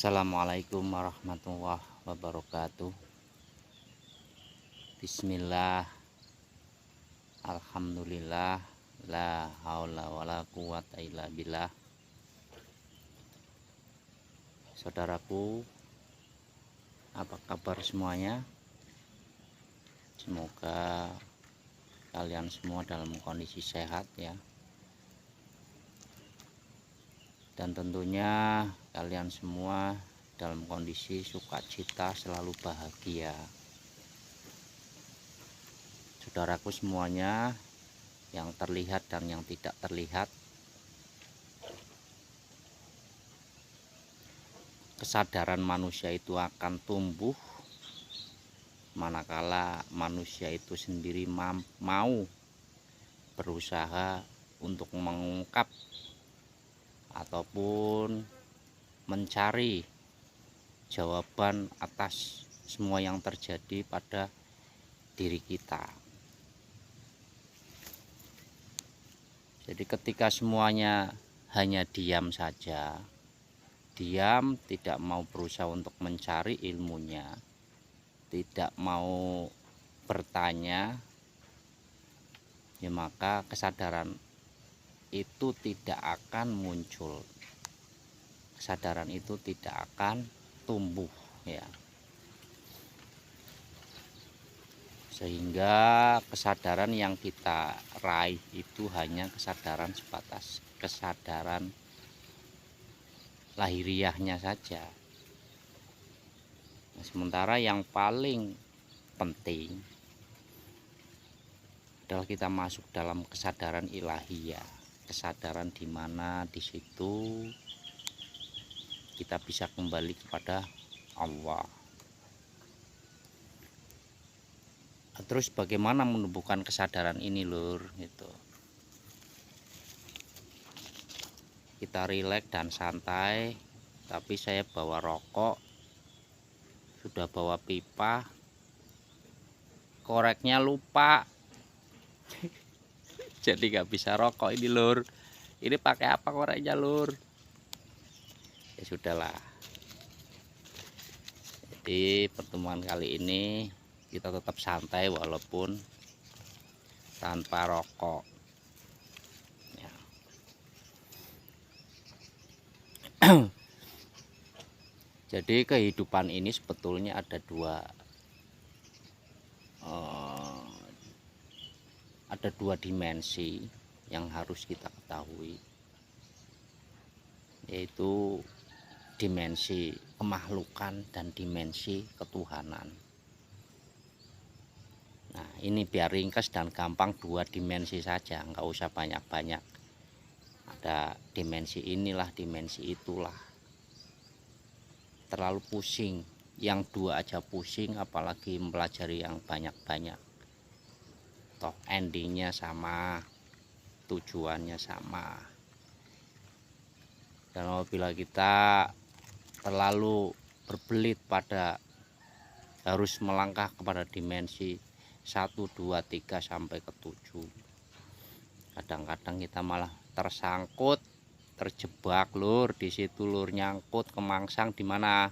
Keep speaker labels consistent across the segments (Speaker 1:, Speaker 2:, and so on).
Speaker 1: Assalamualaikum warahmatullahi wabarakatuh. Bismillah, alhamdulillah, la haula wala quwata illa billah. Saudaraku, apa kabar semuanya? Semoga kalian semua dalam kondisi sehat ya. Dan tentunya kalian semua dalam kondisi sukacita, selalu bahagia. Saudaraku semuanya yang terlihat dan yang tidak terlihat, kesadaran manusia itu akan tumbuh manakala manusia itu sendiri mau berusaha untuk mengungkap ataupun mencari jawaban atas semua yang terjadi pada diri kita. Jadi ketika semuanya hanya diam saja, diam, tidak mau berusaha untuk mencari ilmunya, tidak mau bertanya, ya maka kesadaran itu tidak akan muncul, kesadaran itu tidak akan tumbuh ya. Sehingga kesadaran yang kita raih itu hanya kesadaran sebatas kesadaran lahiriahnya saja. Nah, sementara yang paling penting adalah kita masuk dalam kesadaran ilahiyah, kesadaran di mana di situ kita bisa kembali kepada Allah. Terus bagaimana menumbuhkan kesadaran ini, Lur? Gitu. Kita rileks dan santai, tapi saya bawa rokok, sudah bawa pipa, koreknya lupa. Jadi nggak bisa rokok ini, Lur. Ini pakai apa koreknya, Lur? Ya sudahlah. Jadi pertemuan kali ini kita tetap santai walaupun tanpa rokok ya. Jadi kehidupan ini sebetulnya ada dua dimensi yang harus kita ketahui, yaitu dimensi kemakhlukan dan dimensi ketuhanan. Nah, ini biar ringkas dan gampang, dua dimensi saja, nggak usah banyak-banyak. Ada dimensi inilah, dimensi itulah. Terlalu pusing, yang dua aja pusing, apalagi mempelajari yang banyak-banyak. Toh endingnya sama, tujuannya sama. Dan apabila kita terlalu berbelit pada harus melangkah kepada dimensi 1, 2, 3 sampai ke 7, kadang-kadang kita malah tersangkut, terjebak, Lur. Di situ, Lur, nyangkut kemangsang di mana?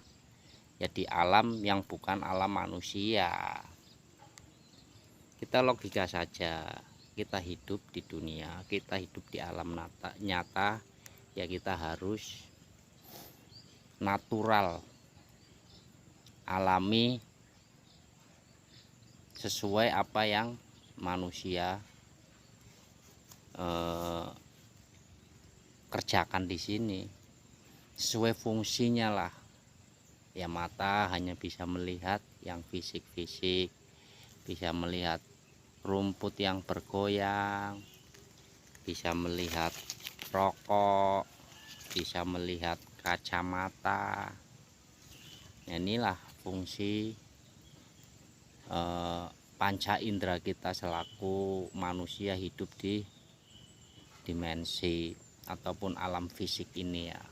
Speaker 1: Ya di alam yang bukan alam manusia. Kita logika saja, kita hidup di dunia, kita hidup di alam nyata, ya kita harus natural, alami, sesuai apa yang manusia kerjakan di sini, sesuai fungsinya lah. Ya mata hanya bisa melihat yang fisik-fisik, bisa melihat rumput yang bergoyang, bisa melihat rokok, bisa melihat kacamata. Nah, inilah fungsi panca indera kita selaku manusia hidup di dimensi ataupun alam fisik ini ya.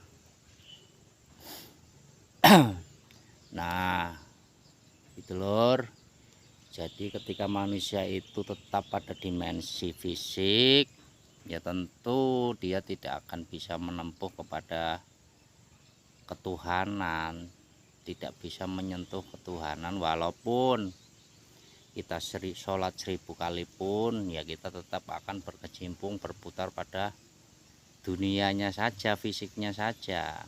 Speaker 1: Nah, itu, Lur. Jadi ketika manusia itu tetap pada dimensi fisik, ya tentu dia tidak akan bisa menempuh kepada ketuhanan, tidak bisa menyentuh ketuhanan. Walaupun kita sholat 1000 kali pun ya kita tetap akan berkecimpung berputar pada dunianya saja, fisiknya saja.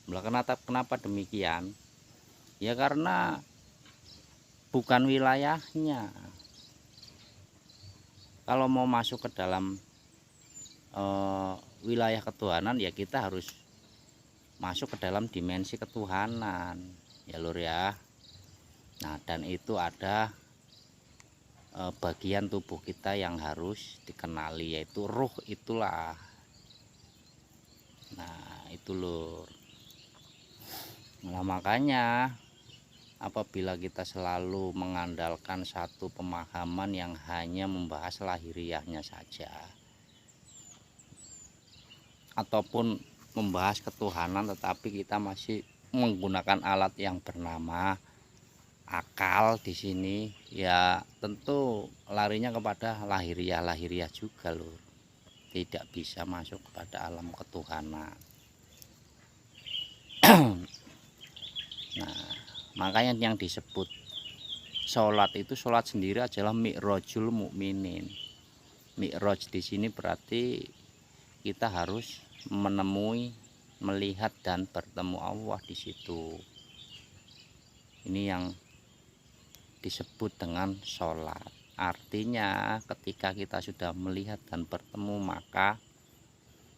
Speaker 1: Kenapa demikian? Ya karena bukan wilayahnya. Kalau mau masuk ke dalam wilayah ketuhanan ya kita harus masuk ke dalam dimensi ketuhanan ya lur ya. Nah, dan itu ada bagian tubuh kita yang harus dikenali, yaitu ruh itulah. Nah itu lur. Nah makanya apabila kita selalu mengandalkan satu pemahaman yang hanya membahas lahiriahnya saja, ataupun membahas ketuhanan, tetapi kita masih menggunakan alat yang bernama akal di sini, ya tentu larinya kepada lahiriah juga lur. Tidak bisa masuk kepada alam ketuhanan. Nah, makanya yang disebut sholat itu, sholat sendiri adalah mi'rajul mukminin. Mi'raj di sini berarti kita harus menemui, melihat dan bertemu Allah di situ. Ini yang disebut dengan sholat. Artinya ketika kita sudah melihat dan bertemu, maka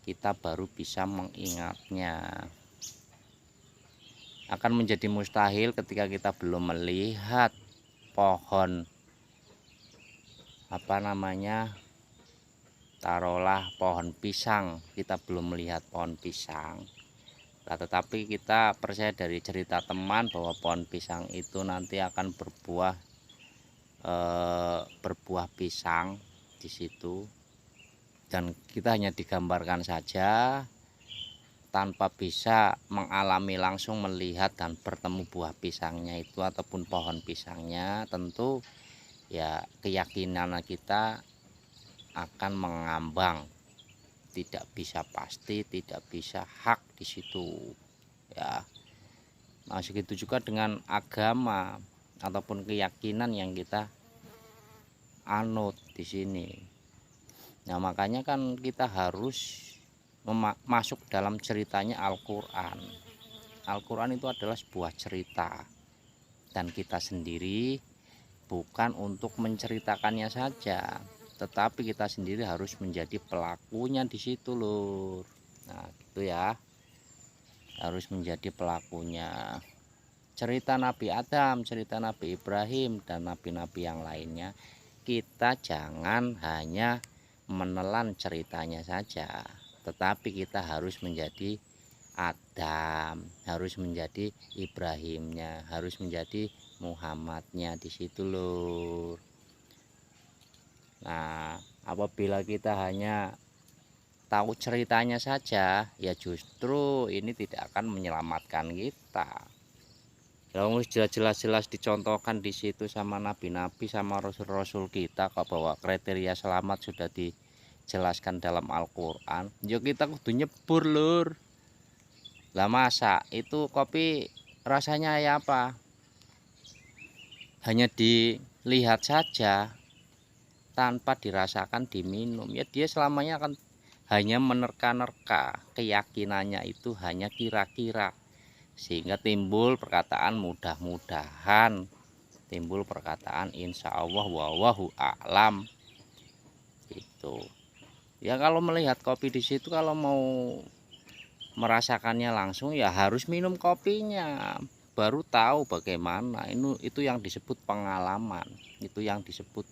Speaker 1: kita baru bisa mengingatnya. Akan menjadi mustahil ketika kita belum melihat pohon taruhlah pohon pisang, kita belum melihat pohon pisang. Nah, tetapi kita percaya dari cerita teman bahwa pohon pisang itu nanti akan berbuah pisang di situ, dan kita hanya digambarkan saja tanpa bisa mengalami langsung, melihat dan bertemu buah pisangnya itu ataupun pohon pisangnya. Tentu ya keyakinan kita akan mengambang, tidak bisa pasti, tidak bisa hak di situ ya. Nah segitu juga dengan agama ataupun keyakinan yang kita anut di sini. Nah makanya kan kita harus masuk dalam ceritanya Al-Quran. Al-Quran itu adalah sebuah cerita, dan kita sendiri bukan untuk menceritakannya saja, tetapi kita sendiri harus menjadi pelakunya di situ lur. Nah gitu ya, harus menjadi pelakunya. Cerita Nabi Adam, cerita Nabi Ibrahim, dan nabi-nabi yang lainnya, kita jangan hanya menelan ceritanya saja, tetapi kita harus menjadi Adam, harus menjadi Ibrahimnya, harus menjadi Muhammadnya di situ lur. Nah apabila kita hanya tahu ceritanya saja, ya justru ini tidak akan menyelamatkan kita. Kalau jelas-jelas dicontohkan di situ sama nabi-nabi, sama rasul-rasul kita, kok bahwa kriteria selamat sudah dijelaskan dalam Al-Quran, yuk kita kudu nyebur lur. Lah masa itu kopi rasanya ya apa? Hanya dilihat saja tanpa dirasakan, diminum, ya dia selamanya akan hanya menerka-nerka, keyakinannya itu hanya kira-kira, sehingga timbul perkataan mudah-mudahan, timbul perkataan insya Allah, wallahu a'lam gitu. Ya kalau melihat kopi di situ, kalau mau merasakannya langsung ya harus minum kopinya, baru tahu bagaimana. Itu yang disebut pengalaman, itu yang disebut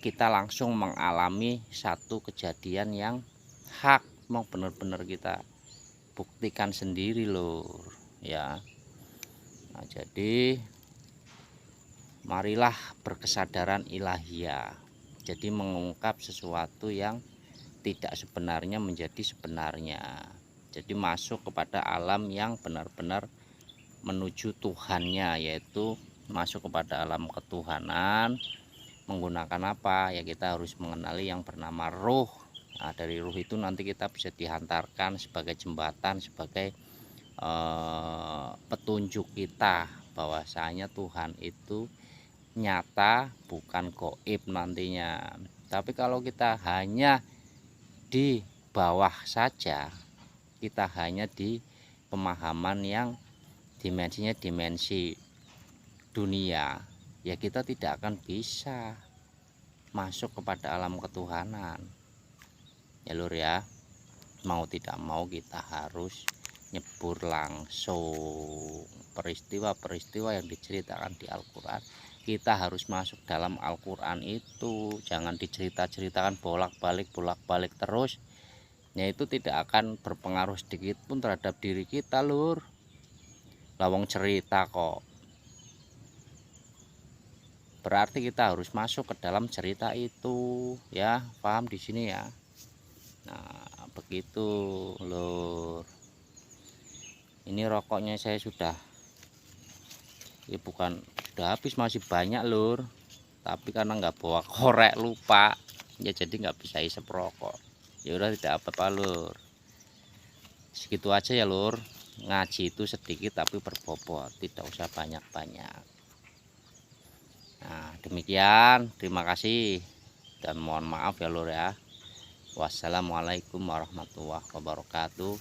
Speaker 1: kita langsung mengalami satu kejadian yang hak, mau benar-benar kita buktikan sendiri lur ya. Nah jadi marilah berkesadaran ilahiyah, jadi mengungkap sesuatu yang tidak sebenarnya menjadi sebenarnya, jadi masuk kepada alam yang benar-benar menuju Tuhannya, yaitu masuk kepada alam ketuhanan. Menggunakan apa ya, kita harus mengenali yang bernama ruh. Nah dari ruh itu nanti kita bisa dihantarkan sebagai jembatan, sebagai petunjuk kita bahwasanya Tuhan itu nyata, bukan goib nantinya. Tapi kalau kita hanya di bawah saja, kita hanya di pemahaman yang dimensinya dimensi dunia, ya kita tidak akan bisa masuk kepada alam ketuhanan ya lur ya. Mau tidak mau kita harus nyebur langsung peristiwa-peristiwa yang diceritakan di Al-Quran. Kita harus masuk dalam Al-Quran itu, jangan dicerita-ceritakan bolak-balik terus, ya itu tidak akan berpengaruh sedikit pun terhadap diri kita lur. Lawang cerita kok, berarti kita harus masuk ke dalam cerita itu ya, paham di sini ya. Nah begitu lur. Ini rokoknya saya sudah, ya bukan sudah habis, masih banyak lur, tapi karena nggak bawa korek lupa ya, jadi nggak bisa isep rokok. Ya udah tidak apa-apa lur, segitu aja ya lur. Ngaji itu sedikit tapi berbobot, tidak usah banyak-banyak. Nah demikian, terima kasih dan mohon maaf ya lur ya. Wassalamualaikum warahmatullahi wabarakatuh.